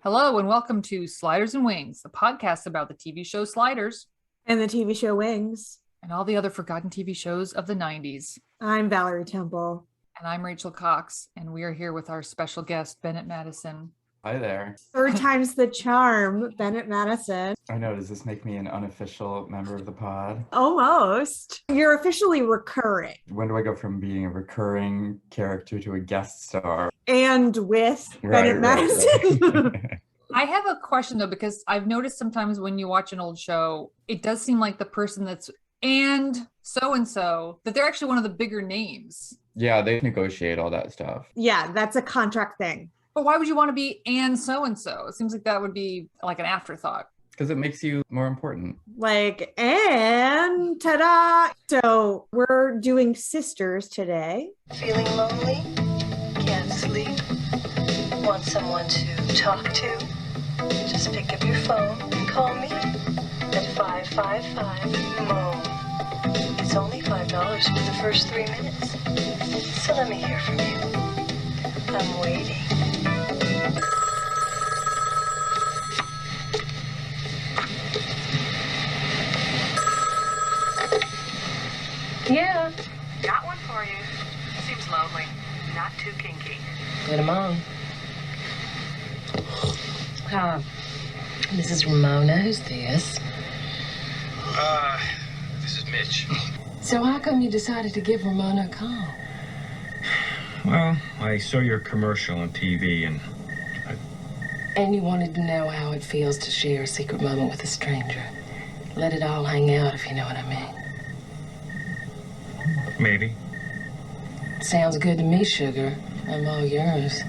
Hello and welcome to Sliders and Wings, the podcast about the TV show Sliders and the TV show Wings and all the other forgotten TV shows of the 90s. I'm Valerie Temple. And I'm Rachel Cox, and we are here with our special guest, Bennett Madison. Hi there. Third time's the charm, Bennett Madison. I know, does this make me an unofficial member of the pod? Almost. You're officially recurring. When do I go from being a recurring character to a guest star? And with Bennett Madison. I have a question though, because I've noticed sometimes when you watch an old show, it does seem like the person that's and so, that they're actually one of the bigger names. Yeah, they negotiate all that stuff. Yeah, that's a contract thing. But why would you want to be and so? It seems like that would be like an afterthought. Because it makes you more important. Like, and ta-da! So we're doing sisters today. Feeling lonely? Can't sleep? Want someone to talk to? Just pick up your phone and call me at 555-MOAN. It's only $5 for the first 3 minutes. So let me hear from you. I'm waiting. Yeah, got one for you. Seems lonely, not too kinky. Get him on. This is Ramona. Who's this? This is Mitch. So how come you decided to give Ramona a call? Well, I saw your commercial on TV and And you wanted to know how it feels to share a secret moment with a stranger. Let it all hang out, if you know what I mean. maybe. Sounds good to me, sugar. I'm all yours.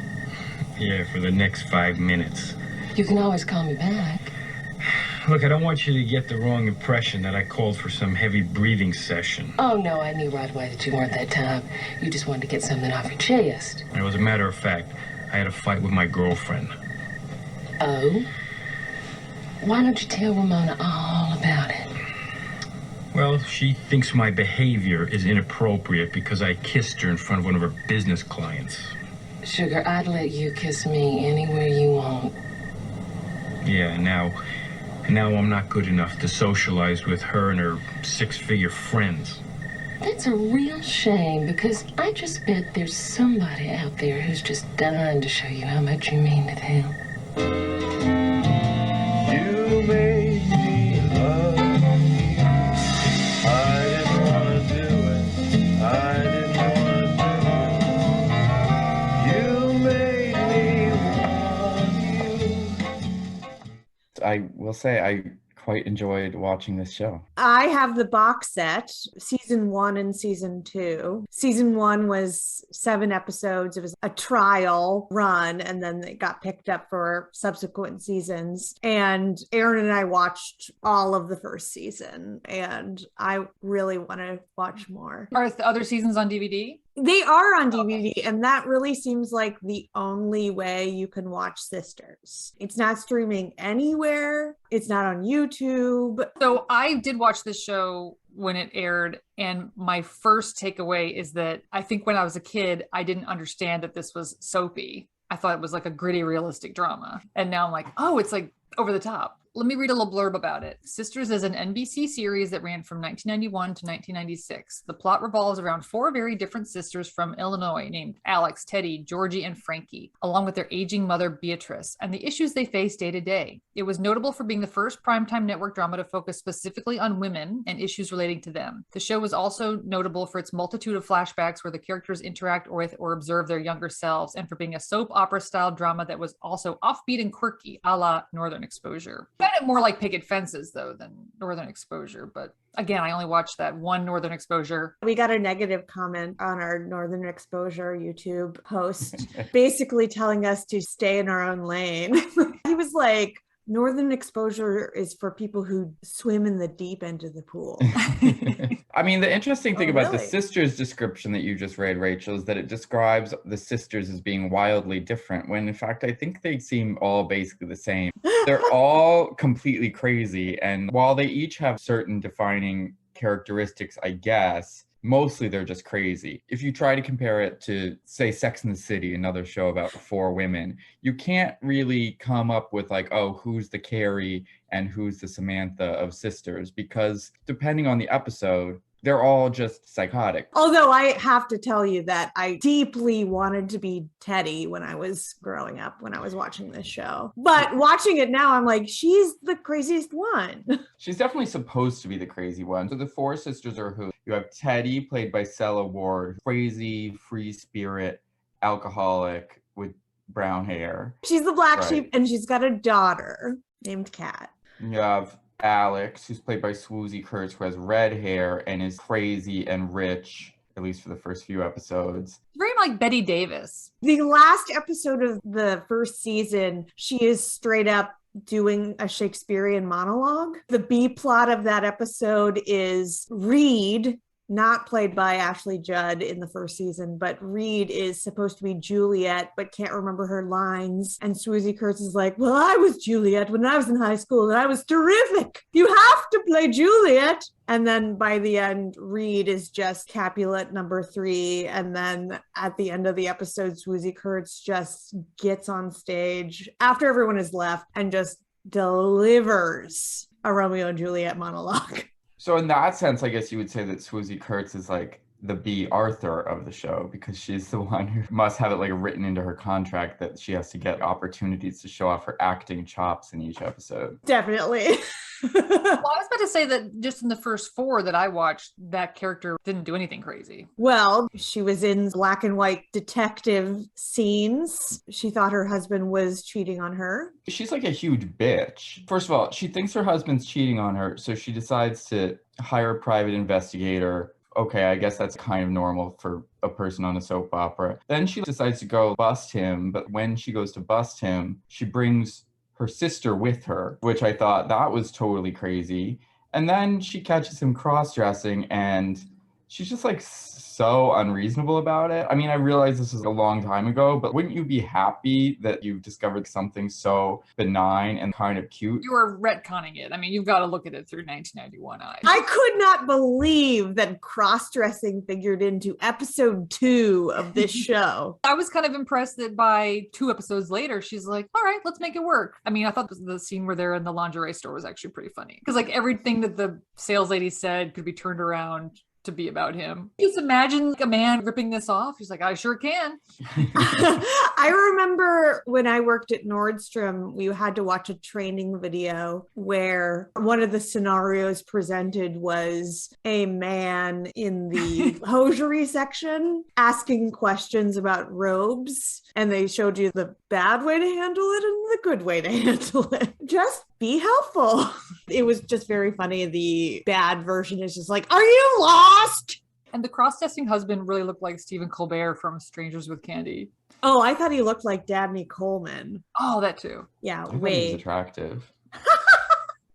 Yeah, for the next 5 minutes. You can always call me back. Look, I don't want you to get the wrong impression that I called for some heavy breathing session. Oh, no, I knew right away that you weren't that type. You just wanted to get something off your chest. It was a matter of fact. I had a fight with my girlfriend. Oh? Why don't you tell Ramona all about it? Well, she thinks my behavior is inappropriate because I kissed her in front of one of her business clients. Sugar, I'd let you kiss me anywhere you want. Yeah, now I'm not good enough to socialize with her and her six-figure friends. That's a real shame, because I just bet there's somebody out there who's just dying to show you how much you mean to them. You made me love you. I didn't want to do it. I didn't want to do it. You made me want you. I will say I quite enjoyed watching this show. I have the box set, season 1 and season 2. Season 1 was 7 episodes. It was a trial run, and then it got picked up for subsequent seasons. And Aaron and I watched all of the first season, and I really want to watch more. Are the other seasons on DVD? They are on DVD, and that really seems like the only way you can watch Sisters. It's not streaming anywhere. It's not on YouTube. So I did watch this show when it aired, and my first takeaway is that I think when I was a kid, I didn't understand that this was soapy. I thought it was like a gritty, realistic drama. And now I'm like, oh, it's like over the top. Let me read a little blurb about it. Sisters is an NBC series that ran from 1991 to 1996. The plot revolves around 4 very different sisters from Illinois named Alex, Teddy, Georgie, and Frankie, along with their aging mother, Beatrice, and the issues they face day to day. It was notable for being the first primetime network drama to focus specifically on women and issues relating to them. The show was also notable for its multitude of flashbacks where the characters interact with or observe their younger selves, and for being a soap opera-style drama that was also offbeat and quirky, a la Northern Exposure. It more like Picket Fences though than Northern Exposure, but again, I only watched that one Northern Exposure. We got a negative comment on our Northern Exposure YouTube post, basically telling us to stay in our own lane. He was like, Northern Exposure is for people who swim in the deep end of the pool. I mean, the interesting thing about the really? sisters description that you just read, Rachel, is that it describes the sisters as being wildly different, when in fact, I think they seem all basically the same. They're all completely crazy. And while they each have certain defining characteristics, I guess, mostly they're just crazy. If you try to compare it to, say, Sex and the City, another show about 4 women, you can't really come up with like, oh, who's the Carrie and who's the Samantha of sisters, because depending on the episode, they're all just psychotic. Although I have to tell you that I deeply wanted to be Teddy when I was growing up, when I was watching this show. But watching it now, I'm like, she's the craziest one. She's definitely supposed to be the crazy one. So the 4 sisters are who? You have Teddy, played by Cella Ward, crazy, free spirit, alcoholic with brown hair. She's the black sheep, and she's got a daughter named Kat. You have Alex, who's played by Swoozie Kurtz, who has red hair and is crazy and rich, at least for the first few episodes. Very like Betty Davis. The last episode of the first season, she is straight up doing a Shakespearean monologue. The B plot of that episode is Reed, not played by Ashley Judd in the first season, but Reed is supposed to be Juliet, but can't remember her lines. And Swoozie Kurtz is like, well, I was Juliet when I was in high school, and I was terrific. You have to play Juliet. And then by the end, Reed is just Capulet number 3. And then at the end of the episode, Swoozie Kurtz just gets on stage after everyone has left and just delivers a Romeo and Juliet monologue. So in that sense, I guess you would say that Swoozie Kurtz is like the B. Arthur of the show, because she's the one who must have it like written into her contract that she has to get opportunities to show off her acting chops in each episode. Definitely. Well, I was about to say that just in the first 4 that I watched, that character didn't do anything crazy. Well, she was in black and white detective scenes. She thought her husband was cheating on her. She's like a huge bitch. First of all, she thinks her husband's cheating on her, so she decides to hire a private investigator. Okay, I guess that's kind of normal for a person on a soap opera. Then she decides to go bust him, but when she goes to bust him, she brings her sister with her, which I thought that was totally crazy. And then she catches him cross-dressing, and she's just like so unreasonable about it. I mean, I realize this is a long time ago, but wouldn't you be happy that you discovered something so benign and kind of cute? You are retconning it. I mean, you've got to look at it through 1991 eyes. I could not believe that cross-dressing figured into episode 2 of this show. I was kind of impressed that by 2 episodes later, she's like, all right, let's make it work. I mean, I thought the scene where they're in the lingerie store was actually pretty funny, because like everything that the sales lady said could be turned around to be about him. Just imagine like a man ripping this off. He's like, I sure can. I remember when I worked at Nordstrom, we had to watch a training video where one of the scenarios presented was a man in the hosiery section asking questions about robes. And they showed you the bad way to handle it and the good way to handle it. Just be helpful. It was just very funny. The bad version is just like, are you lost? And the cross-dressing husband really looked like Stephen Colbert from Strangers with Candy. Oh, I thought he looked like Dabney Coleman. Oh, that too. Yeah, I thought he was wait. attractive.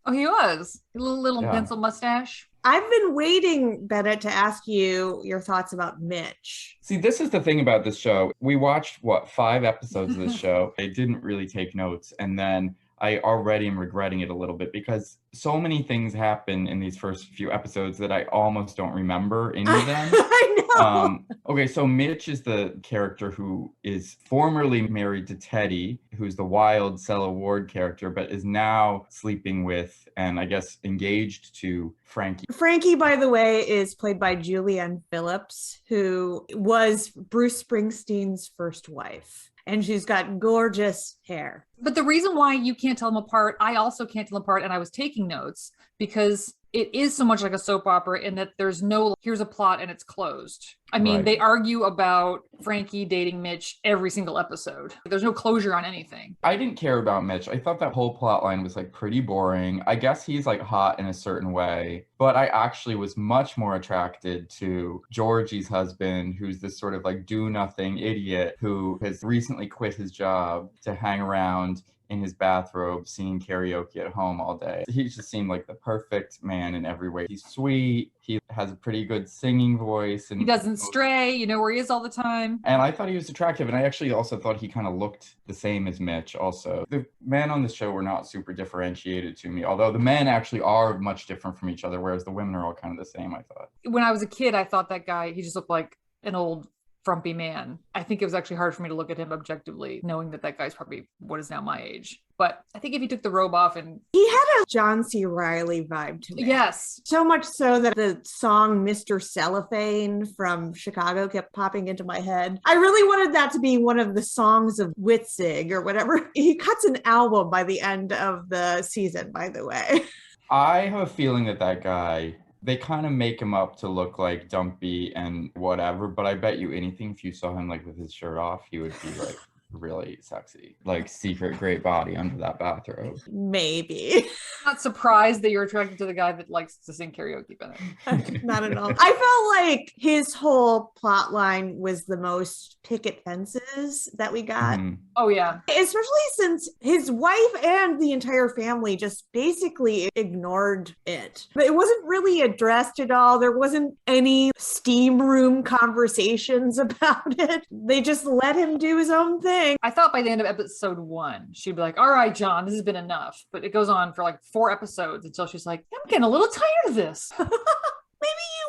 Oh, he was. A little Yeah. pencil mustache. I've been waiting, Bennett, to ask you your thoughts about Mitch. See, this is the thing about this show. We watched, 5 episodes of this show. I didn't really take notes. And then I already am regretting it a little bit because so many things happen in these first few episodes that I almost don't remember any of them. I know. Okay, so Mitch is the character who is formerly married to Teddy, who's the wild Cella Ward character, but is now sleeping with and I guess engaged to Frankie. Frankie, by the way, is played by Julianne Phillips, who was Bruce Springsteen's first wife. And she's got gorgeous hair. But the reason why you can't tell them apart, I also can't tell them apart, and I was taking notes, because it is so much like a soap opera in that there's no, here's a plot and it's closed. I mean, Right. They argue about Frankie dating Mitch every single episode. There's no closure on anything. I didn't care about Mitch. I thought that whole plot line was like pretty boring. I guess he's like hot in a certain way, but I actually was much more attracted to Georgie's husband, who's this sort of like do nothing idiot who has recently quit his job to hang around in his bathrobe singing karaoke at home all day. He just seemed like the perfect man in every way. He's sweet. He has a pretty good singing voice. And he doesn't stray. You know where he is all the time. And I thought he was attractive. And I actually also thought he kind of looked the same as Mitch also. The men on the show were not super differentiated to me, although the men actually are much different from each other, whereas the women are all kind of the same, I thought. When I was a kid, I thought that guy, he just looked like an old frumpy man. I think it was actually hard for me to look at him objectively, knowing that that guy's probably what is now my age. But I think if he took the robe off and... He had a John C. Reilly vibe to me. Yes. So much so that the song Mr. Cellophane from Chicago kept popping into my head. I really wanted that to be one of the songs of Witzig or whatever. He cuts an album by the end of the season, by the way. I have a feeling that guy... They kind of make him up to look like dumpy and whatever, but I bet you anything if you saw him like with his shirt off, he would be like really sexy, like secret great body under that bathrobe. Maybe. I'm not surprised that you're attracted to the guy that likes to sing karaoke, Bennett. Not at all. I felt like his whole plot line was the most picket fences that we got. Oh yeah. Especially since his wife and the entire family just basically ignored it. But it wasn't really addressed at all. There wasn't any steam room conversations about it. They just let him do his own thing. I thought by the end of episode 1, she'd be like, all right, John, this has been enough. But it goes on for like 4 episodes until she's like, I'm getting a little tired of this. Maybe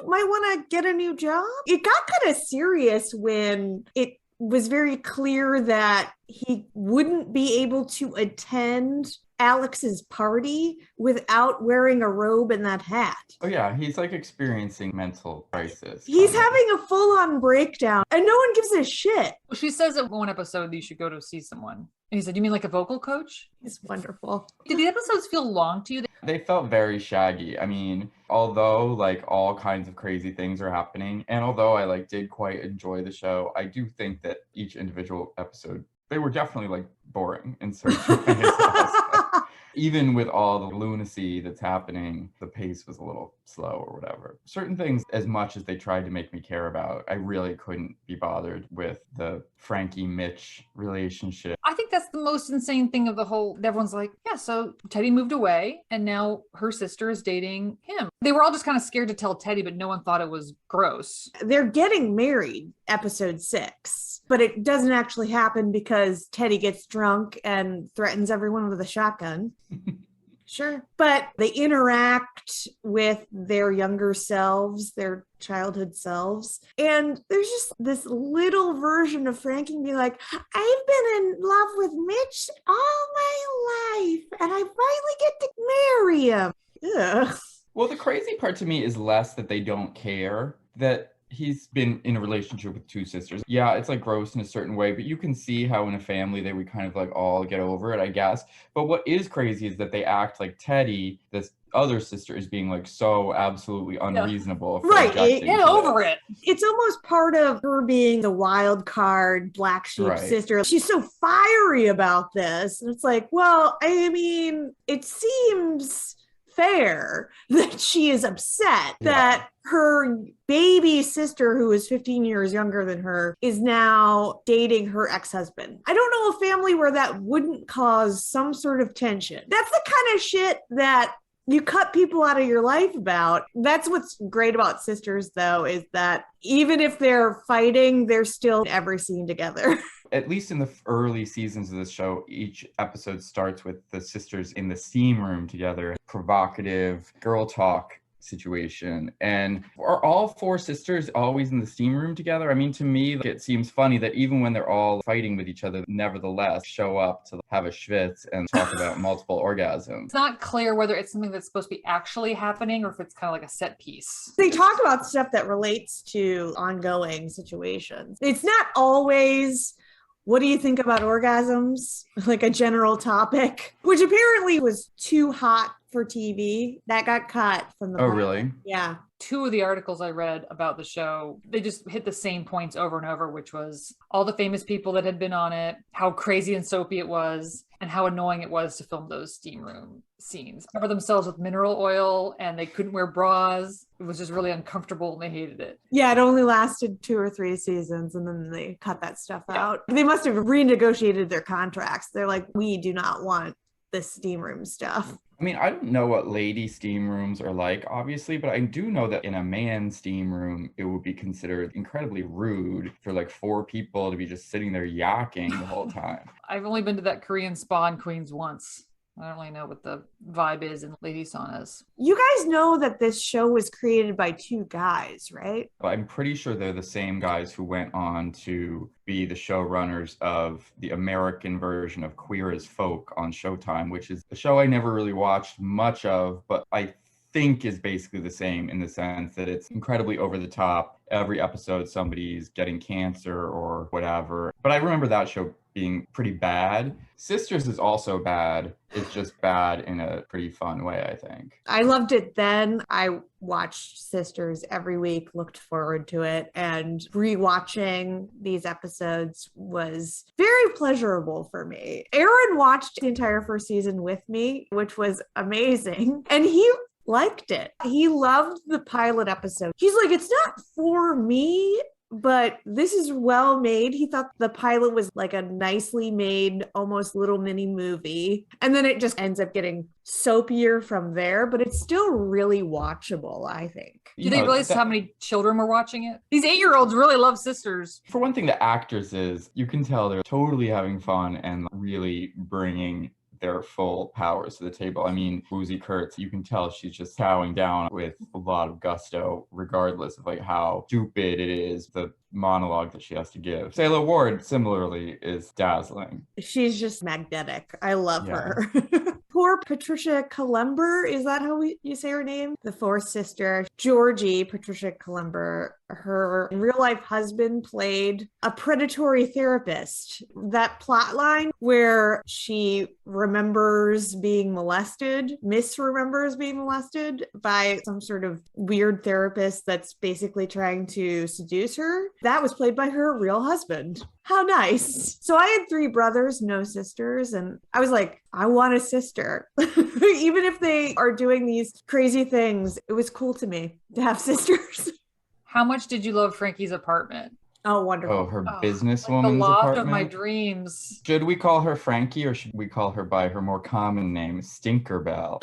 you might want to get a new job. It got kind of serious when it was very clear that he wouldn't be able to attend Alex's party without wearing a robe and that hat. Oh yeah, he's like experiencing mental crisis. He's having a full-on breakdown and no one gives a shit. Well, she says in one episode that you should go to see someone. And he said, you mean like a vocal coach? It's wonderful. Did the episodes feel long to you? They felt very shaggy. I mean, although like all kinds of crazy things are happening, and although I like did quite enjoy the show, I do think that each individual episode, they were definitely like boring in certain ways. Even with all the lunacy that's happening, the pace was a little slow or whatever. Certain things, as much as they tried to make me care about, I really couldn't be bothered with the Frankie-Mitch relationship. I think that's the most insane thing of the whole. Everyone's like, yeah, so Teddy moved away and now her sister is dating him. They were all just kind of scared to tell Teddy, but no one thought it was gross. They're getting married episode 6, but it doesn't actually happen because Teddy gets drunk and threatens everyone with a shotgun. Sure. But they interact with their younger selves, their childhood selves. And there's just this little version of Frankie being like, I've been in love with Mitch all my life, and I finally get to marry him. Ugh. Well, the crazy part to me is less that they don't care, that he's been in a relationship with 2 sisters. Yeah, it's like gross in a certain way, but you can see how in a family they would kind of like all get over it, I guess. But what is crazy is that they act like Teddy, this other sister, is being like so absolutely unreasonable. For right, get over it. It's almost part of her being the wild card, black sheep sister. She's so fiery about this. And it's like, well, I mean, it seems fair that she is upset that her baby sister, who is 15 years younger than her, is now dating her ex-husband. I don't know a family where that wouldn't cause some sort of tension. That's the kind of shit that you cut people out of your life about. That's what's great about sisters, though, is that even if they're fighting, they're still in every scene together. At least in the early seasons of this show, each episode starts with the sisters in the steam room together. Provocative girl talk situation. And are all 4 sisters always in the steam room together? I mean, to me, it seems funny that even when they're all fighting with each other, nevertheless show up to have a schwitz and talk about multiple orgasms. It's not clear whether it's something that's supposed to be actually happening or if it's kind of like a set piece. They talk about stuff that relates to ongoing situations. It's not always, what do you think about orgasms? Like a general topic, which apparently was too hot for TV. That got cut from the Oh, really? Yeah. 2 of the articles I read about the show, they just hit the same points over and over, which was all the famous people that had been on it, how crazy and soapy it was. and how annoying it was to film those steam room scenes. Cover themselves with mineral oil and they couldn't wear bras. It was just really uncomfortable and they hated it. Yeah, it only lasted 2 or 3 seasons and then they cut that stuff out. They must have renegotiated their contracts. They're like, we do not want this steam room stuff. I mean, I don't know what lady steam rooms are like, obviously, but I do know that in a man's steam room, it would be considered incredibly rude for like 4 people to be just sitting there yakking the whole time. I've only been to that Korean spa in Queens once. I don't really know what the vibe is in lady saunas. You guys know that this show was created by 2 guys, right? But I'm pretty sure they're the same guys who went on to be the showrunners of the American version of Queer as Folk on Showtime, which is a show I never really watched much of, but I think is basically the same in the sense that it's incredibly over the top. Every episode somebody's getting cancer or whatever. But I remember that show being pretty bad. Sisters is also bad. It's just bad in a pretty fun way, I think. I loved it then. I watched Sisters every week, looked forward to it, and rewatching these episodes was very pleasurable for me. Aaron watched the entire first season with me, which was amazing. And he liked it. He loved the pilot episode. He's like, it's not for me, but this is well made. He thought the pilot was like a nicely made, almost little mini movie. And then it just ends up getting soapier from there, but it's still really watchable, I think. Do they realize how many children were watching it? These 8-year-olds really love Sisters. For one thing, the actresses, you can tell they're totally having fun and really bringing their full powers to the table. I mean, Woozy Kurtz, you can tell she's just chowing down with a lot of gusto, regardless of like how stupid it is, the monologue that she has to give. Sayla Ward, similarly, is dazzling. She's just magnetic. I love her. Poor Patricia Kalember, is that how you say her name? The 4th sister, Georgie, Patricia Kalember, her real life husband played a predatory therapist. That plot line where she remembers being molested, misremembers being molested by some sort of weird therapist that's basically trying to seduce her. That was played by her real husband. How nice. So I had 3 brothers, no sisters. And I was like, I want a sister. Even if they are doing these crazy things, it was cool to me to have sisters. How much did you love Frankie's apartment? Oh, wonderful. Oh, her Like businesswoman's the loft apartment? of my dreams. Should we call her Frankie or should we call her by her more common name, Stinkerbell?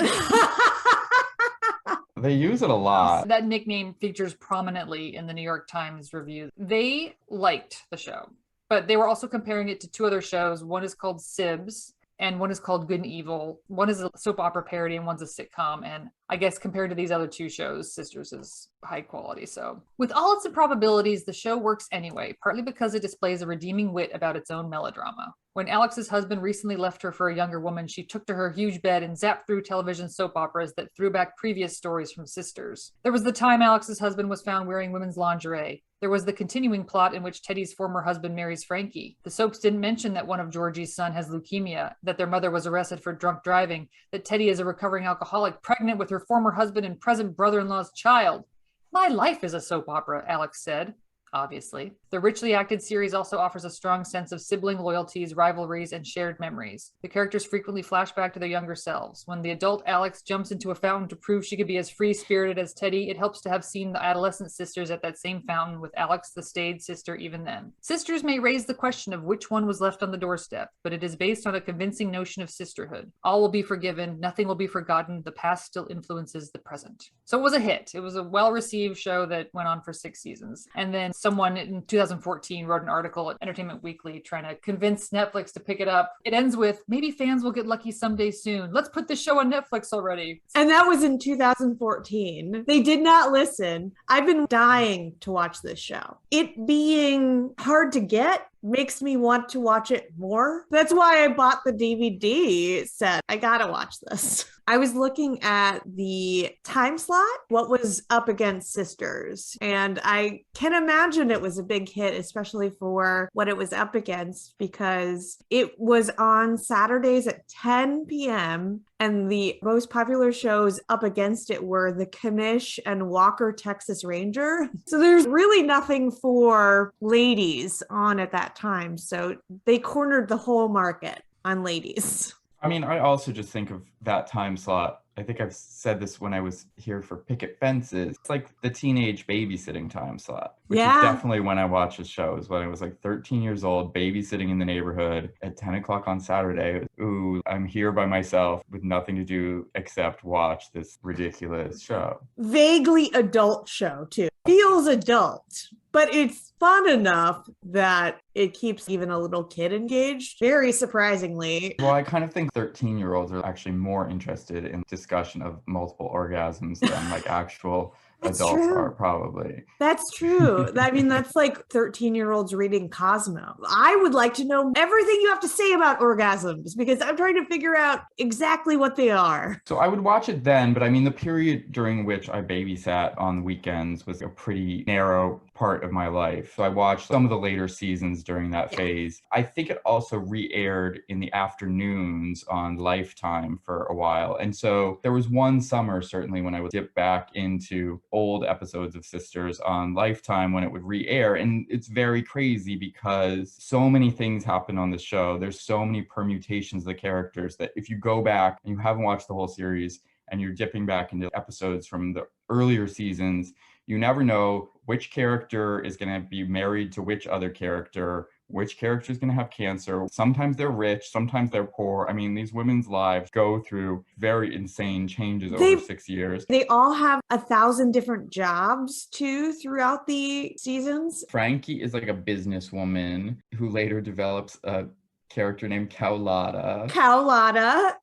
They use it a lot. That nickname features prominently in the New York Times review. They liked the show, but they were also comparing it to 2 other shows. One is called Sibs and one is called Good and Evil. One is a soap opera parody and one's a sitcom. And I guess compared to these other 2 shows, Sisters is high quality. So with all its improbabilities, the show works anyway, partly because it displays a redeeming wit about its own melodrama. When Alex's husband recently left her for a younger woman, she took to her huge bed and zapped through television soap operas that threw back previous stories from Sisters. There was the time Alex's husband was found wearing women's lingerie. There was the continuing plot in which Teddy's former husband marries Frankie. The soaps didn't mention that one of Georgie's son has leukemia, that their mother was arrested for drunk driving, that Teddy is a recovering alcoholic pregnant with her former husband and present brother-in-law's child. My life is a soap opera, Alex said. Obviously. The richly acted series also offers a strong sense of sibling loyalties, rivalries, and shared memories. The characters frequently flash back to their younger selves. When the adult Alex jumps into a fountain to prove she could be as free-spirited as Teddy, it helps to have seen the adolescent sisters at that same fountain with Alex the staid sister even then. Sisters may raise the question of which one was left on the doorstep, but it is based on a convincing notion of sisterhood. All will be forgiven, nothing will be forgotten, the past still influences the present. So it was a hit. It was a well-received show that went on for 6 seasons. And then someone in 2014 wrote an article at Entertainment Weekly trying to convince Netflix to pick it up. It ends with, maybe fans will get lucky someday soon. Let's put this show on Netflix already. And that was in 2014. They did not listen. I've been dying to watch this show. It being hard to get makes me want to watch it more. That's why I bought the DVD set. I gotta watch this. I was looking at the time slot, what was up against Sisters, and I can imagine it was a big hit, especially for what it was up against, because it was on Saturdays at 10 p.m. and the most popular shows up against it were The Knish and Walker, Texas Ranger. So there's really nothing for ladies on at that time. So they cornered the whole market. on ladies. I mean, I also just think of that time slot. I think I've said this when I was here for Picket Fences. It's like the teenage babysitting time slot, which is definitely when I watched the show. Is when I was like 13 years old, babysitting in the neighborhood at 10 o'clock on Saturday. Ooh, I'm here by myself with nothing to do except watch this ridiculous show. Vaguely adult show, too. Feels adult, but it's fun enough that it keeps even a little kid engaged, very surprisingly. Well, I kind of think 13-year-olds are actually more interested in discussion of multiple orgasms than like actual adults are, probably. That's true. I mean, that's like 13-year-olds reading Cosmo. I would like to know everything you have to say about orgasms because I'm trying to figure out exactly what they are. So I would watch it then, but I mean, the period during which I babysat on weekends was a pretty narrow part of my life. So I watched some of the later seasons during that phase. I think it also re-aired in the afternoons on Lifetime for a while. And so there was one summer, certainly, when I would dip back into old episodes of Sisters on Lifetime when it would re-air. And it's very crazy because so many things happen on the show. There's so many permutations of the characters that if you go back and you haven't watched the whole series and you're dipping back into episodes from the earlier seasons, you never know which character is going to be married to which other character, which character is going to have cancer. Sometimes they're rich, sometimes they're poor. I mean, these women's lives go through very insane changes over 6 years. They all have 1,000 different jobs, too, throughout the seasons. Frankie is like a businesswoman who later develops a character named Kaolata.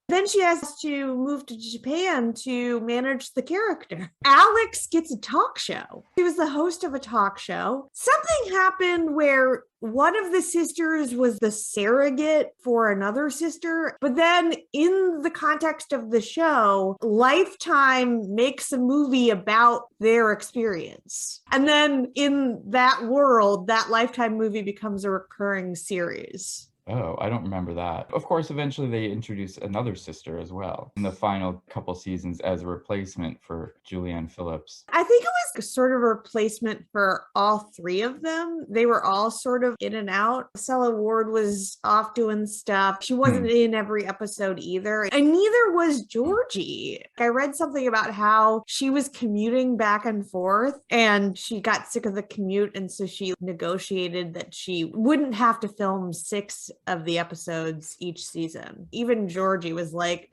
Then she has to move to Japan to manage the character. Alex gets a talk show. She was the host of a talk show. Something happened where one of the sisters was the surrogate for another sister. But then in the context of the show, Lifetime makes a movie about their experience. And then in that world, that Lifetime movie becomes a recurring series. Oh, I don't remember that. Of course, eventually they introduced another sister as well in the final couple seasons as a replacement for Julianne Phillips. I think it was sort of a replacement for all three of them. They were all sort of in and out. Stella Ward was off doing stuff. She wasn't in every episode either. And neither was Georgie. I read something about how she was commuting back and forth and she got sick of the commute. And so she negotiated that she wouldn't have to film 6 of the episodes each season. Even Georgie was like,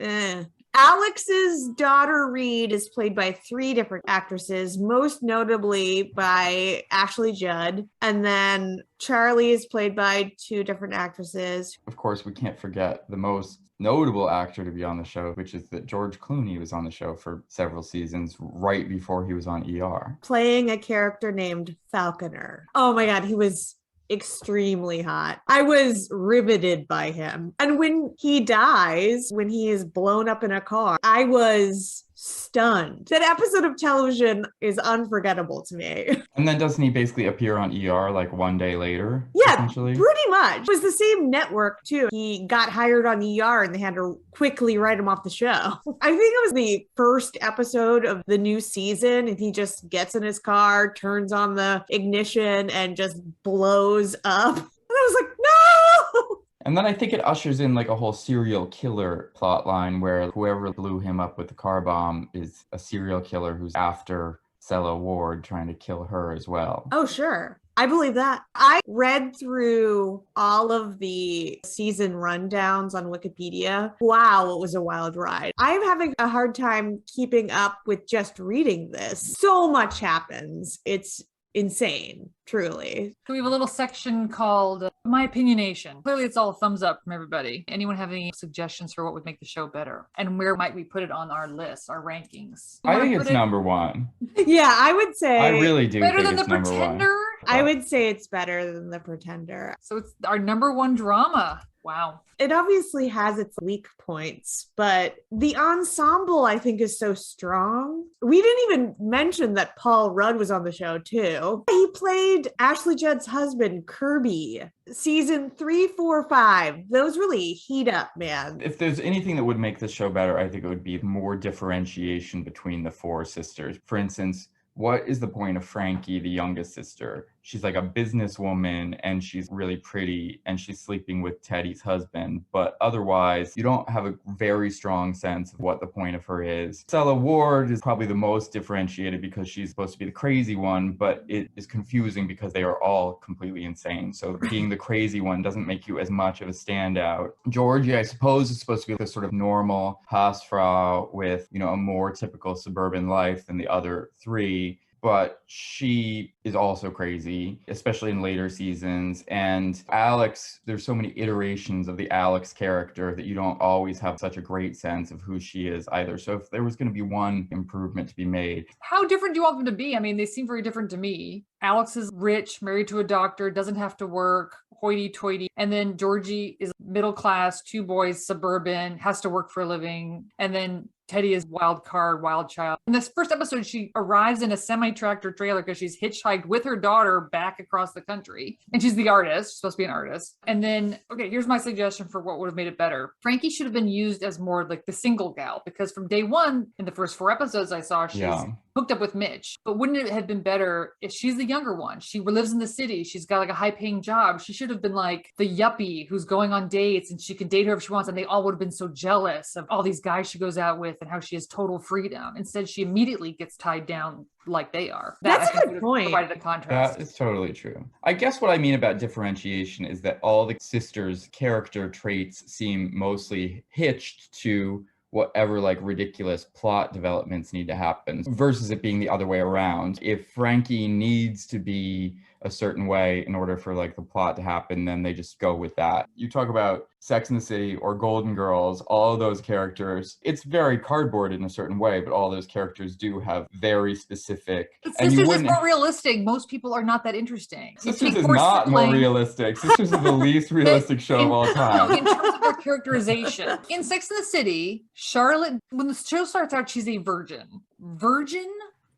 Alex's daughter Reed is played by 3 different actresses, most notably by Ashley Judd. And then Charlie is played by 2 different actresses. Of course, we can't forget the most notable actor to be on the show, which is that George Clooney was on the show for several seasons right before he was on ER. Playing a character named Falconer. Oh my God, he was extremely hot. I was riveted by him. And when he dies, when he is blown up in a car, I was stunned. That episode of television is unforgettable to me. And then doesn't he basically appear on ER like one day later? Yeah, pretty much. It was the same network too. He got hired on ER and they had to quickly write him off the show. I think it was the first episode of the new season and he just gets in his car, turns on the ignition and just blows up. And I was like, no! And then I think it ushers in like a whole serial killer plot line where whoever blew him up with the car bomb is a serial killer who's after Stella Ward, trying to kill her as well. Oh, sure. I believe that. I read through all of the season rundowns on Wikipedia. Wow, it was a wild ride. I'm having a hard time keeping up with just reading this. So much happens. It's insane, truly. So we have a little section called My Opinionation. Clearly it's all a thumbs up from everybody. Anyone have any suggestions for what would make the show better? And where might we put it on our list, our rankings? I think it's number 1. Yeah, I would say. I really do. Better think than it's The number Pretender? 1. I would say it's better than The Pretender. So it's our number 1 drama. Wow. It obviously has its weak points, but the ensemble I think is so strong. We didn't even mention that Paul Rudd was on the show too. He played Ashley Judd's husband, Kirby. Season 3, 4, 5. Those really heat up, man. If there's anything that would make this show better, I think it would be more differentiation between the 4 sisters. For instance, what is the point of Frankie, the youngest sister, she's like a businesswoman and she's really pretty and she's sleeping with Teddy's husband. But otherwise, you don't have a very strong sense of what the point of her is. Stella Ward is probably the most differentiated because she's supposed to be the crazy one, but it is confusing because they are all completely insane. So being the crazy one doesn't make you as much of a standout. Georgie, I suppose, is supposed to be the sort of normal Hausfrau with, you know, a more typical suburban life than the other three. But she is also crazy, especially in later seasons. And Alex, there's so many iterations of the Alex character that you don't always have such a great sense of who she is either. So if there was going to be one improvement to be made. How different do you want them to be? I mean, they seem very different to me. Alex is rich, married to a doctor, doesn't have to work, hoity-toity. And then Georgie is middle class, 2 boys, suburban, has to work for a living. And then Teddy is wild card, wild child. In this first episode, she arrives in a semi-tractor trailer because she's hitchhiked with her daughter back across the country. And she's the artist, she's supposed to be an artist. And then, okay, here's my suggestion for what would have made it better. Frankie should have been used as more like the single gal, because from day one, in the first 4 episodes I saw, she's hooked up with Mitch. But wouldn't it have been better if she's the younger one? She lives in the city. She's got like a high-paying job. She should have been like the yuppie who's going on dates and she can date whoever she wants. And they all would have been so jealous of all these guys she goes out with and how she has total freedom. Instead, she immediately gets tied down like they are. That's a good point. Provided a contrast. That is totally true. I guess what I mean about differentiation is that all the sisters' character traits seem mostly hitched to whatever like ridiculous plot developments need to happen versus it being the other way around. If Frankie needs to be a certain way in order for like the plot to happen, then they just go with that. You talk about Sex and the City or Golden Girls, all of those characters, it's very cardboard in a certain way, but all those characters do have very specific. But Sisters is more realistic. Most people are not that interesting. Sisters is not more realistic. Sisters is the least realistic show of all time. No, in terms of their characterization. In Sex and the City, Charlotte, when the show starts out, she's a virgin,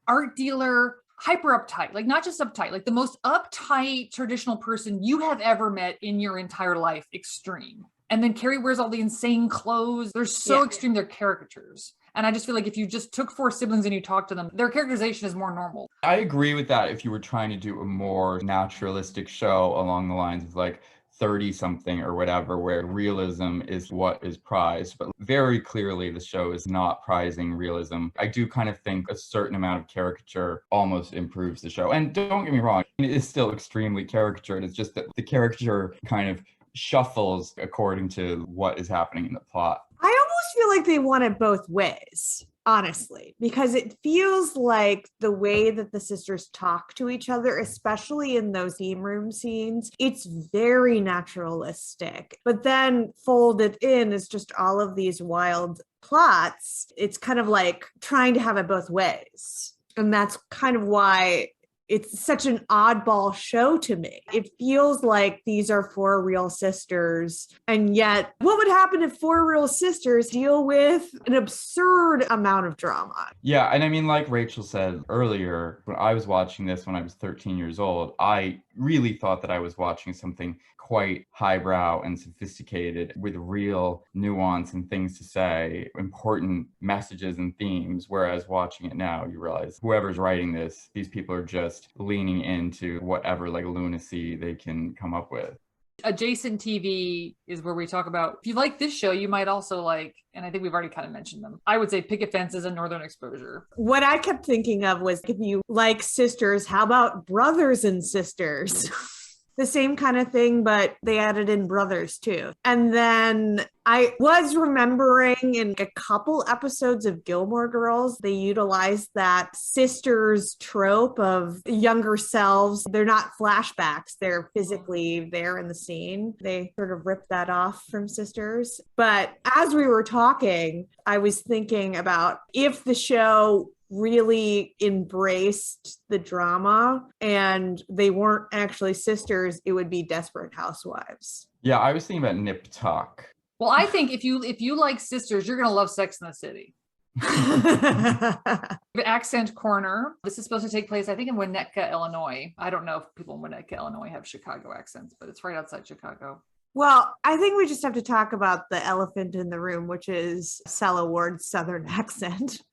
art dealer, hyper uptight, like not just uptight, like the most uptight traditional person you have ever met in your entire life, extreme. And then Carrie wears all the insane clothes. They're so extreme, they're caricatures. And I just feel like if you just took 4 siblings and you talked to them, their characterization is more normal. I agree with that if you were trying to do a more naturalistic show along the lines of like 30-something or whatever, where realism is what is prized. But very clearly, the show is not prizing realism. I do kind of think a certain amount of caricature almost improves the show. And don't get me wrong, it is still extremely caricatured. It's just that the caricature kind of shuffles according to what is happening in the plot. I almost feel like they want it both ways, honestly, because it feels like the way that the sisters talk to each other, especially in those theme room scenes, it's very naturalistic. But then folded in is just all of these wild plots. It's kind of like trying to have it both ways. And that's kind of why it's such an oddball show to me. It feels like these are 4 real sisters. And yet, what would happen if 4 real sisters deal with an absurd amount of drama? Yeah, and I mean, like Rachel said earlier, when I was watching this when I was 13 years old, I really thought that I was watching something quite highbrow and sophisticated with real nuance and things to say, important messages and themes. Whereas watching it now, you realize whoever's writing this, these people are just leaning into whatever like lunacy they can come up with. Adjacent TV is where we talk about, if you like this show, you might also like, and I think we've already kind of mentioned them, I would say Picket Fences and Northern Exposure. What I kept thinking of was, if you like Sisters, how about Brothers and Sisters? The same kind of thing, but they added in brothers too. And then I was remembering in a couple episodes of Gilmore Girls, they utilized that sisters trope of younger selves. They're not flashbacks. They're physically there in the scene. They sort of ripped that off from Sisters. But as we were talking, I was thinking about if the show really embraced the drama and they weren't actually sisters, it would be Desperate Housewives. Yeah, I was thinking about Nip Tuck. Well, I think if you like Sisters, you're gonna love Sex and the City. Accent Corner. This is supposed to take place, I think, in Winnetka, Illinois. I don't know if people in Winnetka, Illinois have Chicago accents, but it's right outside Chicago. Well, I think we just have to talk about the elephant in the room, which is Stella Ward's Southern accent.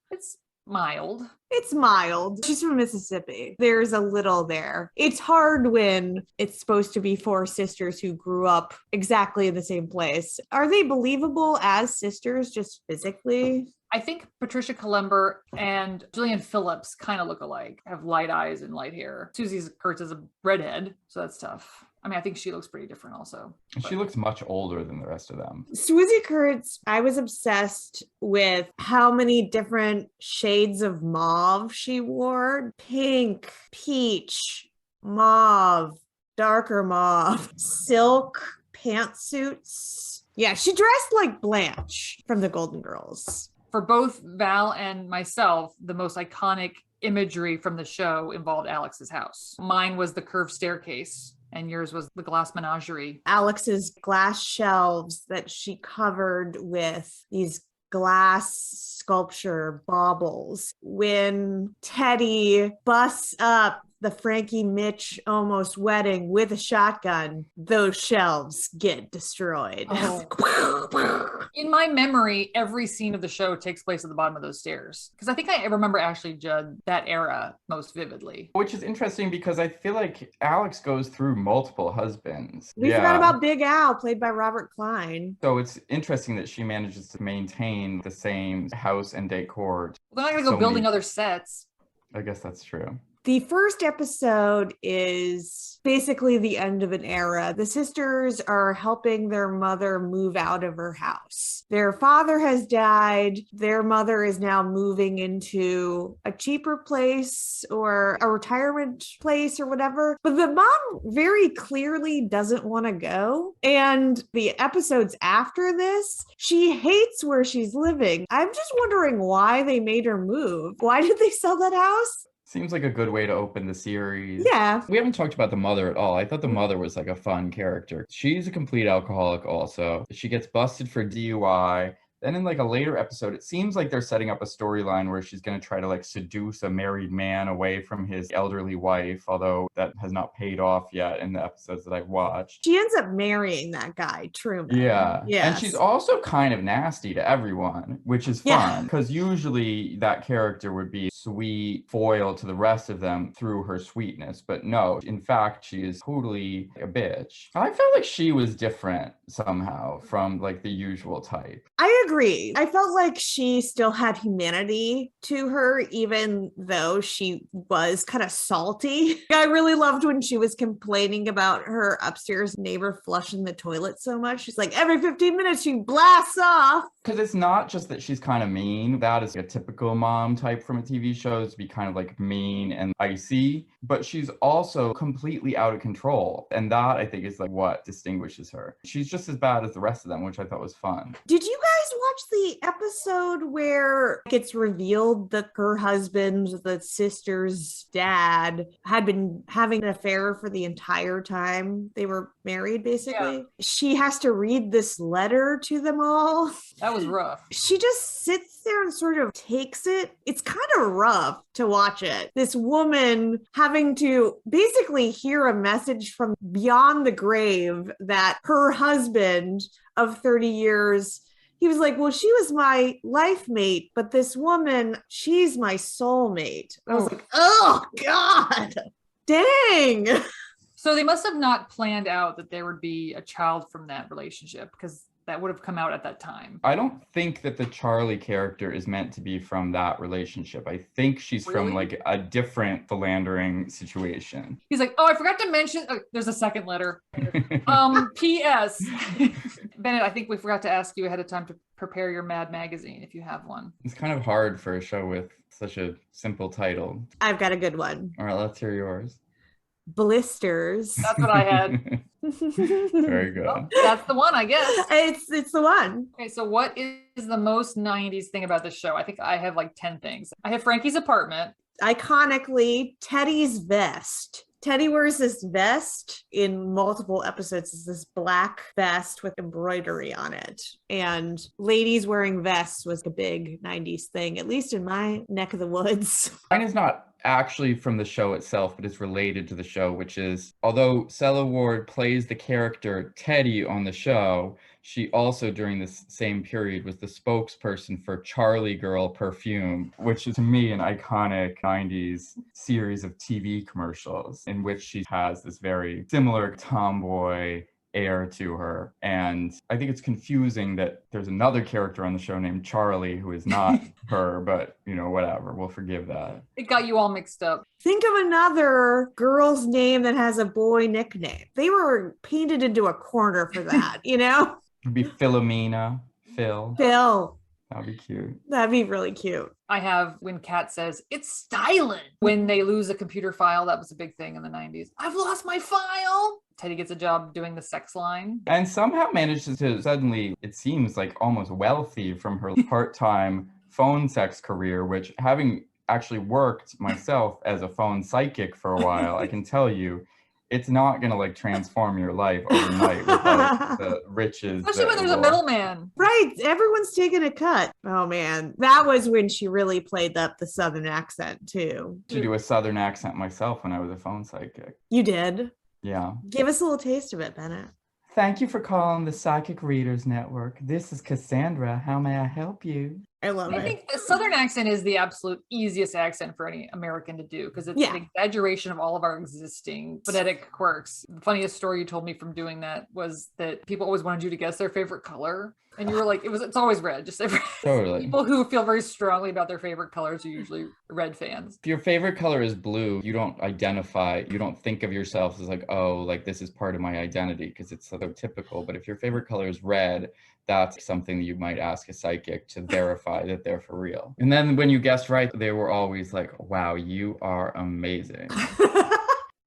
mild. It's mild. She's from Mississippi. There's a little there. It's hard when it's supposed to be four sisters who grew up exactly in the same place. Are they believable as sisters just physically? I think Patricia Kalember and Gillian Phillips kind of look alike, have light eyes and light hair. Susie Kurtz is a redhead, so that's tough. I mean, I think she looks pretty different also. She looks much older than the rest of them. Susie Kurtz, I was obsessed with how many different shades of mauve she wore. Pink, peach, mauve, darker mauve, silk pantsuits. Yeah, she dressed like Blanche from the Golden Girls. For both Val and myself, the most iconic imagery from the show involved Alex's house. Mine was the curved staircase, and yours was the glass menagerie. Alex's glass shelves that she covered with these glass sculpture baubles. When Teddy busts up the Frankie Mitch almost wedding with a shotgun, those shelves get destroyed. Oh. In my memory, every scene of the show takes place at the bottom of those stairs. Because I think I remember Ashley Judd that era most vividly. Which is interesting because I feel like Alex goes through multiple husbands. We forgot about Big Al, played by Robert Klein. So it's interesting that she manages to maintain the same house and decor. Well, they're not going to go building other sets. I guess that's true. The first episode is basically the end of an era. The sisters are helping their mother move out of her house. Their father has died. Their mother is now moving into a cheaper place or a retirement place or whatever. But the mom very clearly doesn't want to go. And the episodes after this, she hates where she's living. I'm just wondering why they made her move. Why did they sell that house? Seems like a good way to open the series. Yeah. We haven't talked about the mother at all. I thought the mother was like a fun character. She's a complete alcoholic also. She gets busted for DUI. Then in like a later episode, it seems like they're setting up a storyline where she's going to try to like seduce a married man away from his elderly wife, although that has not paid off yet in the episodes that I've watched. She ends up marrying that guy, Truman. Yeah. Yes. And she's also kind of nasty to everyone, which is fun because usually that character would be sweet foil to the rest of them through her sweetness. But no, in fact, she is totally a bitch. I felt like she was different somehow from like the usual type. I agree. I felt like she still had humanity to her, even though she was kind of salty. I really loved when she was complaining about her upstairs neighbor flushing the toilet so much. She's like, every 15 minutes she blasts off. Because it's not just that she's kind of mean. That is a typical mom type from a TV show, to be kind of like mean and icy. But she's also completely out of control. And that, I think, is like what distinguishes her. She's just as bad as the rest of them, which I thought was fun. Did you guys watch the episode where it's revealed that her husband, the sister's dad, had been having an affair for the entire time they were married, basically? Yeah. She has to read this letter to them all. That was rough. She just sits there and sort of takes it. It's kind of rough to watch it. This woman having to basically hear a message from beyond the grave that her husband of 30 years, he was like, well, she was my life mate, but this woman, she's my soulmate. I was like, oh God, dang. So they must have not planned out that there would be a child from that relationship, because that would have come out at that time. I don't think that the Charlie character is meant to be from that relationship. I think she's from like a different philandering situation. He's like, oh, I forgot to mention, there's a second letter. P.S. Bennett, I think we forgot to ask you ahead of time to prepare your Mad magazine if you have one. It's kind of hard for a show with such a simple title. I've got a good one. All right, let's hear yours. Blisters. That's what I had. Very good. Well, that's the one, I guess. It's the one. Okay, so what is the most 90s thing about this show? I think I have like 10 things. I have Frankie's apartment. Iconically, Teddy's vest. Teddy wears this vest in multiple episodes. It's this black vest with embroidery on it. And ladies wearing vests was a big 90s thing, at least in my neck of the woods. Mine is not actually from the show itself, but it's related to the show, which is, although Sela Ward plays the character Teddy on the show, She also, during this same period, was the spokesperson for Charlie Girl perfume, which is to me an iconic 90s series of TV commercials in which she has this very similar tomboy air to her. And I think it's confusing that there's another character on the show named Charlie who is not her, but whatever, we'll forgive that. It got you all mixed up. Think of another girl's name that has a boy nickname. They were painted into a corner for that, It'd be Philomena, Phil. That'd be cute. That'd be really cute. I have when Kat says, it's styling. When they lose a computer file, that was a big thing in the 90s. I've lost my file. Teddy gets a job doing the sex line. And somehow manages to suddenly, it seems like almost wealthy from her part-time phone sex career, which having actually worked myself as a phone psychic for a while, I can tell you, it's not going to transform your life overnight with the riches. Especially when there's a middleman. Right. Everyone's taking a cut. Oh, man. That was when she really played up the Southern accent, too. I used to do a Southern accent myself when I was a phone psychic. You did? Yeah. Give us a little taste of it, Bennett. Thank you for calling the Psychic Readers Network. This is Cassandra. How may I help you? I love it. I think the Southern accent is the absolute easiest accent for any American to do because it's an exaggeration of all of our existing phonetic quirks. The funniest story you told me from doing that was that people always wanted you to guess their favorite color. And you were like, it's always red. Just say red. Totally. People who feel very strongly about their favorite colors are usually red fans. If your favorite color is blue, you don't think of yourself as this is part of my identity because it's so typical. But if your favorite color is red, that's something that you might ask a psychic to verify that they're for real. And then when you guessed right, they were always like, wow, you are amazing.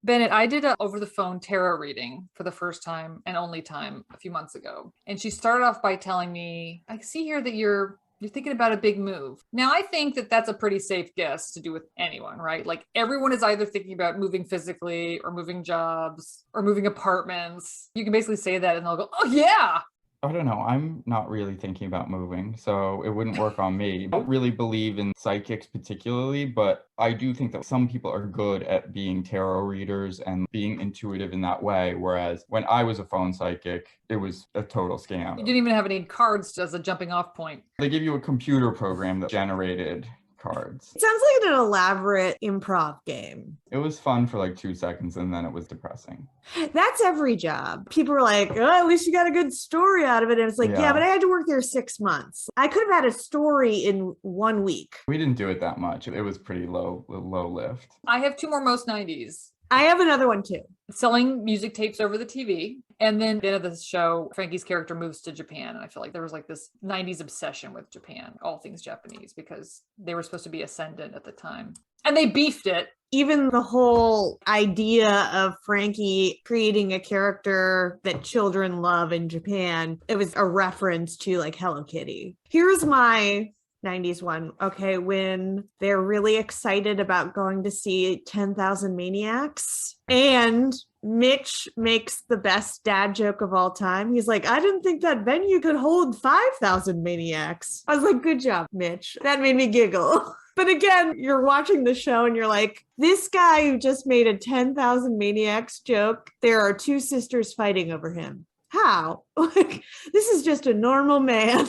Bennett, I did a over the phone tarot reading for the first time and only time a few months ago. And she started off by telling me, I see here that you're thinking about a big move. Now, I think that that's a pretty safe guess to do with anyone, right? Like everyone is either thinking about moving physically or moving jobs or moving apartments. You can basically say that and they'll go, oh yeah. I don't know. I'm not really thinking about moving, so it wouldn't work on me. I don't really believe in psychics particularly, but I do think that some people are good at being tarot readers and being intuitive in that way. Whereas when I was a phone psychic, it was a total scam. You didn't even have any cards as a jumping off point. They give you a computer program that generated cards. It sounds like an elaborate improv game. It was fun for 2 seconds and then it was depressing. That's every job. People were like, oh, at least you got a good story out of it. And it's like, yeah, but I had to work there 6 months. I could have had a story in 1 week. We didn't do it that much. It was pretty low lift. I have 2 more most 90s. I have another one too. Selling music tapes over the TV. And then at the end of the show, Frankie's character moves to Japan. And I feel like there was this 90s obsession with Japan, all things Japanese, because they were supposed to be ascendant at the time. And they beefed it. Even the whole idea of Frankie creating a character that children love in Japan, it was a reference to Hello Kitty. Here's my 90s one. Okay, when they're really excited about going to see 10,000 Maniacs and Mitch makes the best dad joke of all time. He's like, I didn't think that venue could hold 5,000 Maniacs. I was like, good job, Mitch. That made me giggle. But again, you're watching the show and you're like, this guy who just made a 10,000 Maniacs joke, there are 2 sisters fighting over him. How? This is just a normal man.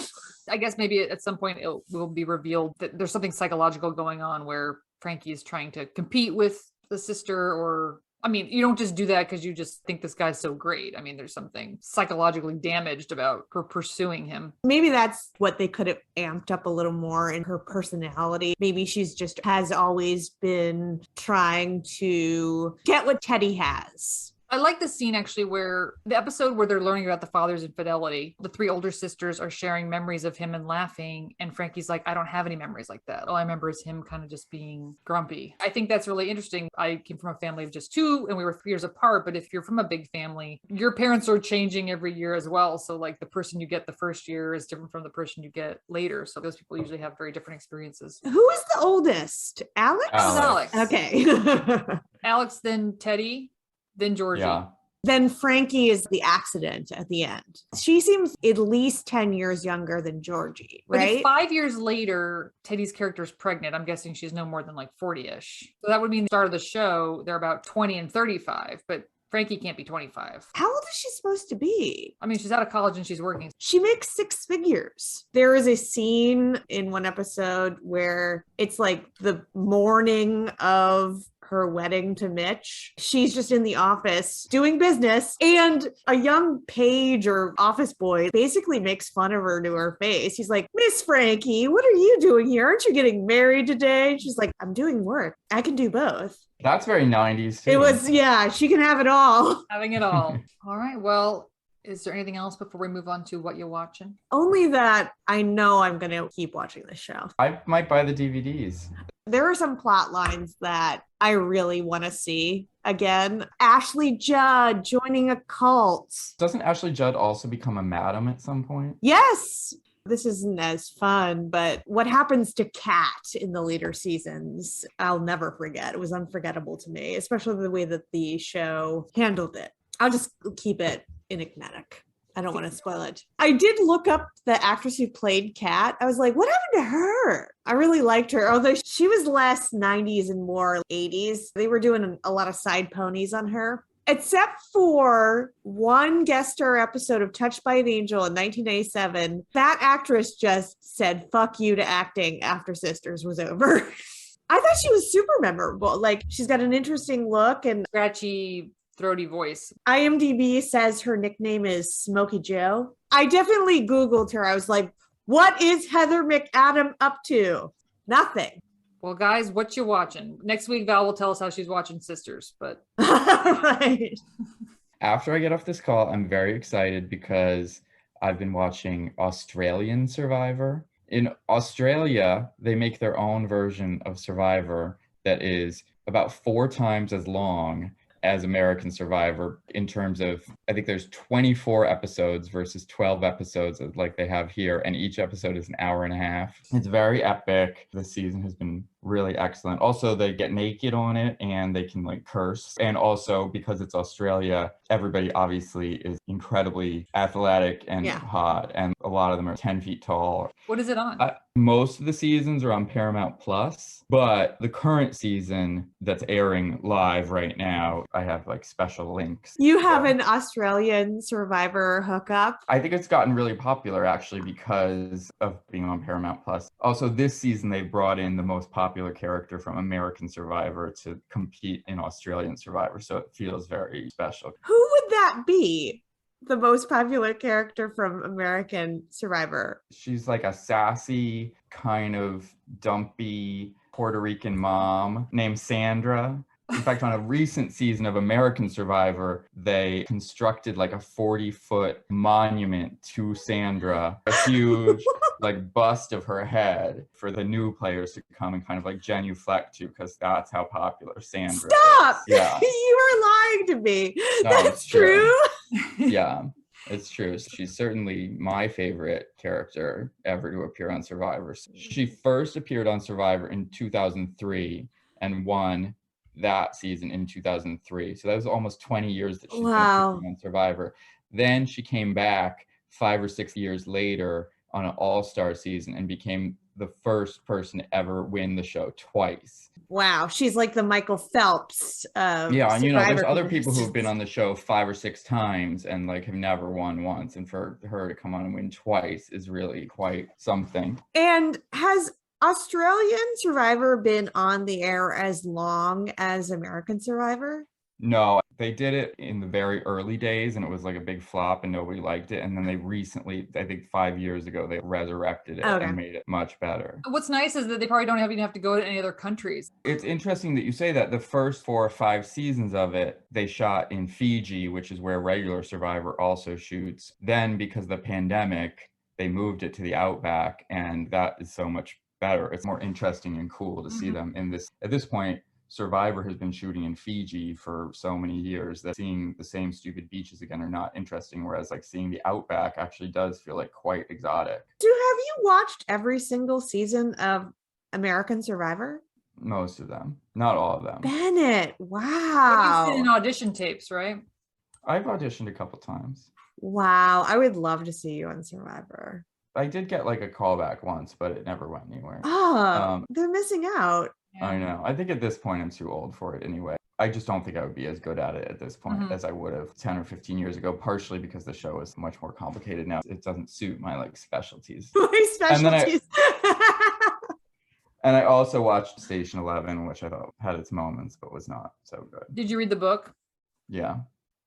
I guess maybe at some point it will be revealed that there's something psychological going on where Frankie is trying to compete with the sister, or you don't just do that because you just think this guy's so great. There's something psychologically damaged about her pursuing him. Maybe that's what they could have amped up a little more in her personality. Maybe she's just has always been trying to get what Teddy has. I like the scene actually where the episode where they're learning about the father's infidelity. The 3 older sisters are sharing memories of him and laughing. And Frankie's like, I don't have any memories like that. All I remember is him kind of just being grumpy. I think that's really interesting. I came from a family of just 2 and we were 3 years apart. But if you're from a big family, your parents are changing every year as well. So the person you get the first year is different from the person you get later. So those people usually have very different experiences. Who is the oldest? Alex? Alex. Okay. Alex, then Teddy. Then Georgie. Yeah. Then Frankie is the accident at the end. She seems at least 10 years younger than Georgie, right? But if 5 years later, Teddy's character is pregnant, I'm guessing she's no more than 40-ish. So that would mean the start of the show, they're about 20 and 35. But Frankie can't be 25. How old is she supposed to be? I mean, she's out of college and she's working. She makes 6 figures. There is a scene in one episode where it's like the morning of her wedding to Mitch. She's just in the office doing business, and a young page or office boy basically makes fun of her to her face. He's like, Miss Frankie, what are you doing here? Aren't you getting married today? She's like, I'm doing work. I can do both. That's very 90s too. It was, yeah, she can have it all. Having it all. All right. Well, is there anything else before we move on to what you're watching? Only that I know I'm going to keep watching this show. I might buy the DVDs. There are some plot lines that I really want to see again. Ashley Judd joining a cult. Doesn't Ashley Judd also become a madam at some point? Yes. This isn't as fun, but what happens to Kat in the later seasons, I'll never forget. It was unforgettable to me, especially the way that the show handled it. I'll just keep it enigmatic. I don't want to spoil it. I did look up the actress who played Kat. I was like, what happened to her? I really liked her, although she was less 90s and more 80s. They were doing a lot of side ponies on her. Except for one guest star episode of Touched by an Angel in 1997, that actress just said, fuck you to acting after Sisters was over. I thought she was super memorable. Like, she's got an interesting look and Scratchy, throaty voice. IMDb says her nickname is Smokey Joe. I definitely Googled her. I was like, what is Heather McAdam up to? Nothing. Well, guys, what you watching? Next week, Val will tell us how she's watching Sisters, but Right. After I get off this call, I'm very excited because I've been watching Australian Survivor. In Australia, they make their own version of Survivor that is about 4 times as long as American Survivor in terms of, I think there's 24 episodes versus 12 episodes like they have here, and each episode is an hour and a half. It's very epic. The season has been really excellent. Also, they get naked on it and they can like curse. And also, because it's Australia, everybody obviously is incredibly athletic and hot, and a lot of them are 10 feet tall. what is it on? Most of the seasons are on Paramount Plus, but the current season that's airing live right now, I have like special links. You have an Australian Survivor hookup. I think it's gotten really popular actually because of being on Paramount Plus. Also, this season they brought in the most popular character from American Survivor to compete in Australian Survivor, so it feels very special. Who would that be? The most popular character from American Survivor. She's like a sassy, kind of dumpy Puerto Rican mom named Sandra. In fact, on a recent season of American Survivor, they constructed like a 40-foot monument to Sandra, a huge like bust of her head for the new players to come and kind of like genuflect to, because that's how popular Sandra Stop! is. Yeah. You are lying to me. No, That's it's true. true. Yeah, it's true. She's certainly my favorite character ever to appear on Survivor. She first appeared on Survivor in 2003 and won that season in 2003. So that was almost 20 years that she's been on Survivor. Then she came back 5 or 6 years later on an all-star season and became the first person to ever win the show twice. Wow, she's like the Michael Phelps of Yeah, and you know, there's other Survivor. people who have been on the show 5 or 6 times and like have never won once, and for her to come on and win twice is really quite something. And has Australian Survivor been on the air as long as American Survivor? No, they did it in the very early days and it was like a big flop and nobody liked it. And then they recently, I think 5 years ago, they resurrected it and made it much better. What's nice is that they probably don't even have to go to any other countries. It's interesting that you say that. The first 4 or 5 seasons of it, they shot in Fiji, which is where regular Survivor also shoots. Then because of the pandemic, they moved it to the Outback, and that is so much better. It's more interesting and cool to see them in this. At this point, Survivor has been shooting in Fiji for so many years that seeing the same stupid beaches again are not interesting, whereas like seeing the Outback actually does feel like quite exotic. Have you watched every single season of American Survivor? Most of them, not all of them. Bennett, You've wow. seen audition tapes, right? I've auditioned a couple times. Wow, I would love to see you on Survivor. I did get like a callback once, but it never went anywhere. Oh, they're missing out. I know. I think at this point I'm too old for it anyway. I just don't think I would be as good at it at this point Mhm. as I would have 10 or 15 years ago, partially because the show is much more complicated now. It doesn't suit my like specialties. My And then specialties. And I also watched Station 11, which I thought had its moments, but was not so good. Did you read the book? Yeah.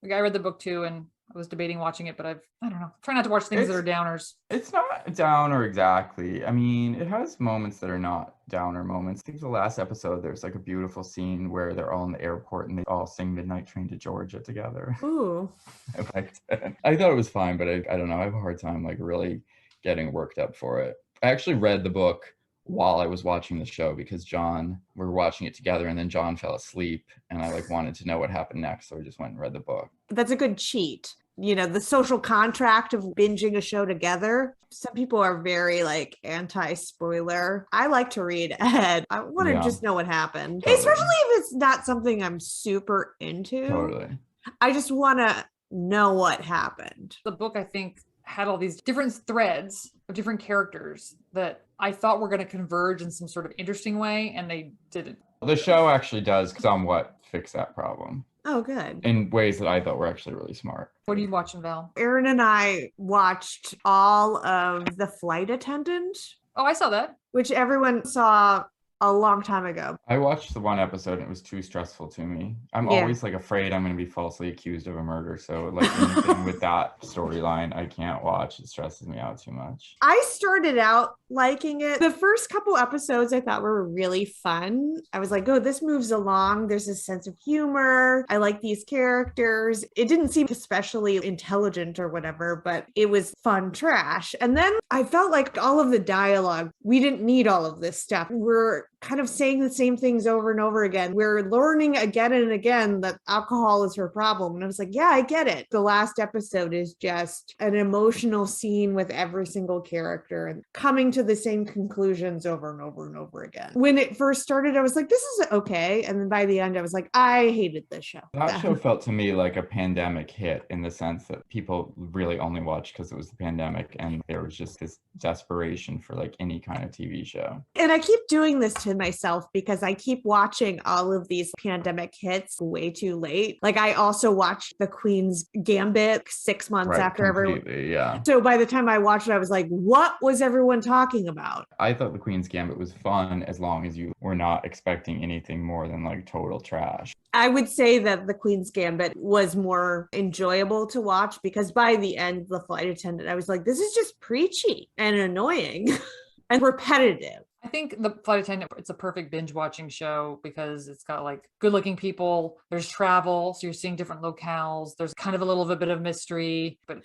Like, I read the book too, and I was debating watching it, but I don't know. Try not to watch things that are downers. It's not downer exactly. I mean, it has moments that are not downer moments. I think the last episode, there's like a beautiful scene where they're all in the airport and they all sing Midnight Train to Georgia together. Ooh. I liked it. I thought it was fine, but I don't know. I have a hard time like really getting worked up for it. I actually read the book while I was watching the show because we were watching it together, and then John fell asleep and I like wanted to know what happened next. So I just went and read the book. That's a good cheat. You know, the social contract of binging a show together. Some people are very like anti-spoiler. I like to read ahead. I want to just know what happened. Totally. Especially if it's not something I'm super into. Totally. I just want to know what happened. The book, I think, had all these different threads of different characters that I thought were going to converge in some sort of interesting way, and they didn't. The show actually does somewhat fix that problem Oh, good. in ways that I thought were actually really smart. What are you watching, Val? Aaron and I watched all of The Flight Attendant, Oh, I saw that. which everyone saw a long time ago. I watched the one episode and it was too stressful to me. I'm Yeah. always like afraid I'm going to be falsely accused of a murder. So like anything with that storyline, I can't watch. It stresses me out too much. I started out liking it. The first couple episodes I thought were really fun. I was like, oh, this moves along. There's a sense of humor. I like these characters. It didn't seem especially intelligent or whatever, but it was fun trash. And then I felt like all of the dialogue, we didn't need all of this stuff. We're kind of saying the same things over and over again. We're learning again and again that alcohol is her problem. And I was like, yeah, I get it. The last episode is just an emotional scene with every single character and coming to the same conclusions over and over and over again. When it first started, I was like, this is okay. And then by the end, I was like, I hated this show. That show felt to me like a pandemic hit in the sense that people really only watched because it was the pandemic and there was just this desperation for like any kind of TV show. And I keep doing this to myself because I keep watching all of these pandemic hits way too late. Like I also watched The Queen's Gambit 6 months after everyone. Yeah. So by the time I watched it, I was like, what was everyone talking about? I thought The Queen's Gambit was fun as long as you were not expecting anything more than like total trash. I would say that The Queen's Gambit was more enjoyable to watch because by the end, The Flight Attendant, I was like, this is just preachy and annoying and repetitive. I think The Flight Attendant, it's a perfect binge watching show because it's got like good looking people. There's travel. So you're seeing different locales. There's kind of a little bit of mystery, but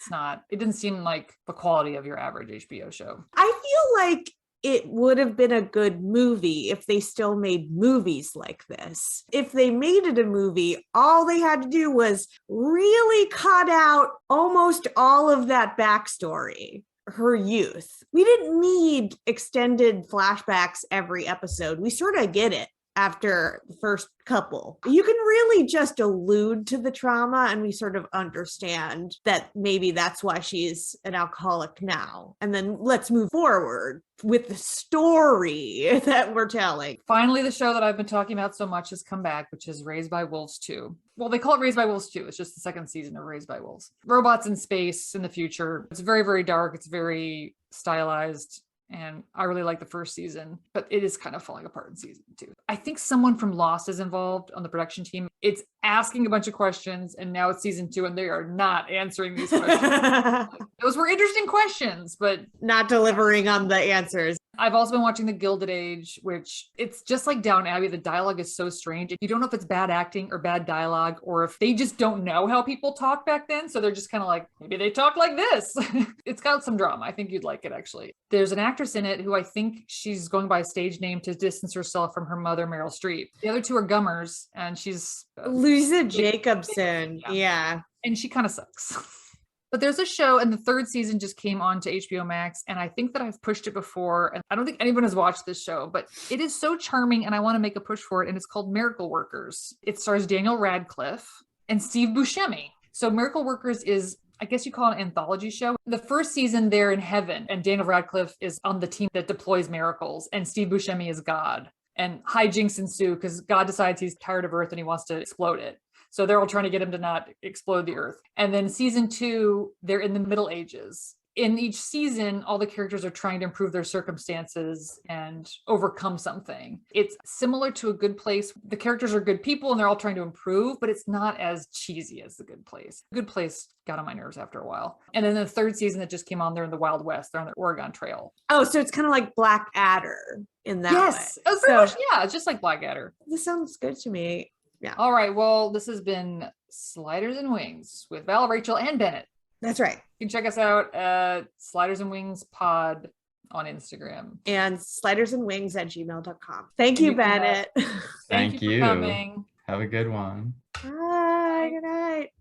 it didn't seem like the quality of your average HBO show. I feel like it would have been a good movie if they still made movies like this. If they made it a movie, all they had to do was really cut out almost all of that backstory. Her youth. We didn't need extended flashbacks every episode. We sort of get it after the first couple. You can really just allude to the trauma and we sort of understand that maybe that's why she's an alcoholic now. And then let's move forward with the story that we're telling. Finally, the show that I've been talking about so much has come back, which is Raised by Wolves 2. Well, they call it Raised by Wolves 2. It's just the second season of Raised by Wolves. Robots in space in the future. It's very, very dark. It's very stylized. And I really like the first season, but it is kind of falling apart in season 2. I think someone from Lost is involved on the production team. It's asking a bunch of questions, and now it's season 2, and they are not answering these questions. Those were interesting questions, but not delivering on the answers. I've also been watching The Gilded Age, which it's just like Downton Abbey. The dialogue is so strange. You don't know if it's bad acting or bad dialogue, or if they just don't know how people talk back then. So they're just kind of like, maybe they talk like this. It's got some drama. I think you'd like it, actually. There's an actress in it who I think she's going by a stage name to distance herself from her mother, Meryl Streep. The other two are Gummers, and she's Lisa Jacobson. Yeah. And she kind of sucks. But there's a show, and the third season just came on to HBO Max, and I think that I've pushed it before, and I don't think anyone has watched this show, but it is so charming, and I want to make a push for it, and it's called Miracle Workers. It stars Daniel Radcliffe and Steve Buscemi. So Miracle Workers is, I guess you call it an anthology show. The first season, they're in heaven, and Daniel Radcliffe is on the team that deploys miracles, and Steve Buscemi is God. and hijinks ensue because God decides he's tired of Earth and he wants to explode it. So they're all trying to get him to not explode the Earth. And then season 2, they're in the Middle Ages. In each season, all the characters are trying to improve their circumstances and overcome something. It's similar to A Good Place. The characters are good people and they're all trying to improve, but it's not as cheesy as The Good Place. Good Place got on my nerves after a while. And then the 3rd season that just came on, they're in the Wild West. They're on the Oregon Trail. Oh, so it's kind of like Blackadder in that yes, way. Pretty much, yeah, it's just like Blackadder. This sounds good to me. Yeah. All right, well, this has been Sliders and Wings with Val, Rachel, and Bennett. That's right. You can check us out at Sliders and Wings Pod on Instagram. And slidersandwings@gmail.com. Thank you, Bennett. Thank you for coming. Have a good one. Bye. Good night.